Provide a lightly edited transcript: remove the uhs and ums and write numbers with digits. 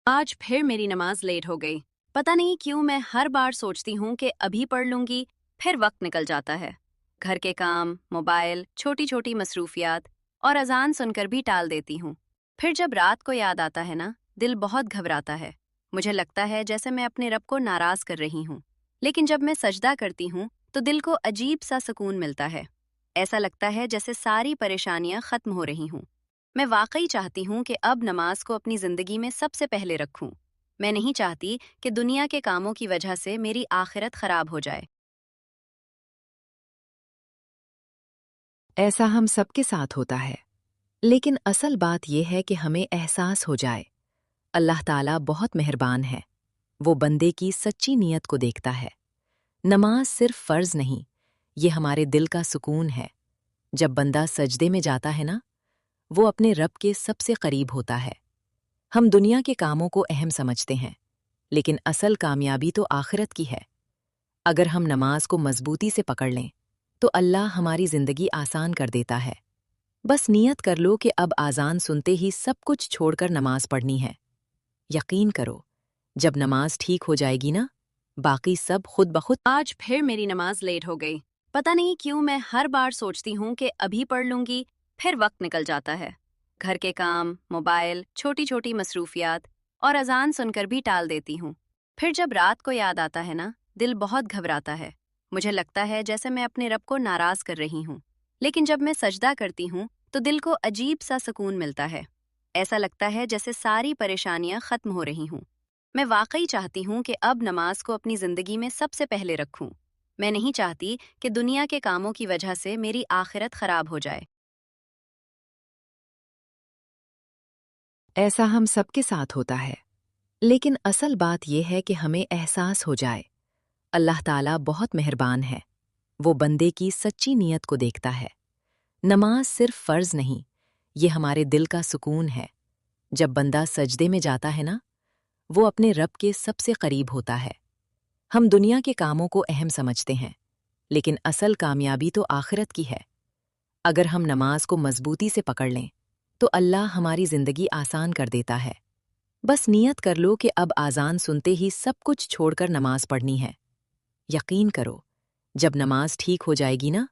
आज फिर मेरी नमाज लेट हो गई। पता नहीं क्यों मैं हर बार सोचती हूँ कि अभी पढ़ लूंगी, फिर वक्त निकल जाता है। घर के काम, मोबाइल, छोटी छोटी मसरूफियात और अजान सुनकर भी टाल देती हूँ। फिर जब रात को याद आता है ना, दिल बहुत घबराता है। मुझे लगता है जैसे मैं अपने रब को नाराज कर रही हूँ। लेकिन जब मैं सजदा करती हूँ तो दिल को अजीब सा सुकून मिलता है। ऐसा लगता है जैसे सारी परेशानियां खत्म हो रही हूँ। मैं वाकई चाहती हूँ कि अब नमाज को अपनी जिंदगी में सबसे पहले रखूं। मैं नहीं चाहती कि दुनिया के कामों की वजह से मेरी आखिरत खराब हो जाए। ऐसा हम सबके साथ होता है। लेकिन असल बात यह है कि हमें एहसास हो जाए, अल्लाह ताला बहुत मेहरबान है। वो बंदे की सच्ची नीयत को देखता है। नमाज सिर्फ फर्ज नहीं, ये हमारे दिल का सुकून है। जब बंदा सजदे में जाता है ना, वो अपने रब के सबसे करीब होता है। हम दुनिया के कामों को अहम समझते हैं, लेकिन असल कामयाबी तो आखिरत की है। अगर हम नमाज को मजबूती से पकड़ लें, तो अल्लाह हमारी जिंदगी आसान कर देता है। बस नियत कर लो कि अब आज़ान सुनते ही सब कुछ छोड़कर नमाज पढ़नी है। यकीन करो, जब नमाज ठीक हो जाएगी ना, बाकी सब खुद ब खुद। आज फिर मेरी नमाज लेट हो गई। पता नहीं क्यों मैं हर बार सोचती हूँ कि अभी पढ़ लूंगी, फिर वक्त निकल जाता है। घर के काम, मोबाइल, छोटी छोटी मसरूफियात और अजान सुनकर भी टाल देती हूँ। फिर जब रात को याद आता है ना, दिल बहुत घबराता है। मुझे लगता है जैसे मैं अपने रब को नाराज कर रही हूँ। लेकिन जब मैं सजदा करती हूँ तो दिल को अजीब सा सुकून मिलता है। ऐसा लगता है जैसे सारी परेशानियां खत्म हो रही हूँ। मैं वाकई चाहती हूँ कि अब नमाज को अपनी जिंदगी में सबसे पहले रखूं। मैं नहीं चाहती कि दुनिया के कामों की वजह से मेरी आखिरत खराब हो जाए। ऐसा हम सबके साथ होता है। लेकिन असल बात यह है कि हमें एहसास हो जाए, अल्लाह ताला बहुत मेहरबान है। वो बंदे की सच्ची नीयत को देखता है। नमाज सिर्फ फर्ज नहीं, ये हमारे दिल का सुकून है। जब बंदा सजदे में जाता है ना, वो अपने रब के सबसे करीब होता है। हम दुनिया के कामों को अहम समझते हैं, लेकिन असल कामयाबी तो आखिरत की है। अगर हम नमाज को मजबूती से पकड़ लें, तो अल्लाह हमारी जिंदगी आसान कर देता है। बस नियत कर लो कि अब आज़ान सुनते ही सब कुछ छोड़कर नमाज पढ़नी है। यकीन करो, जब नमाज ठीक हो जाएगी ना,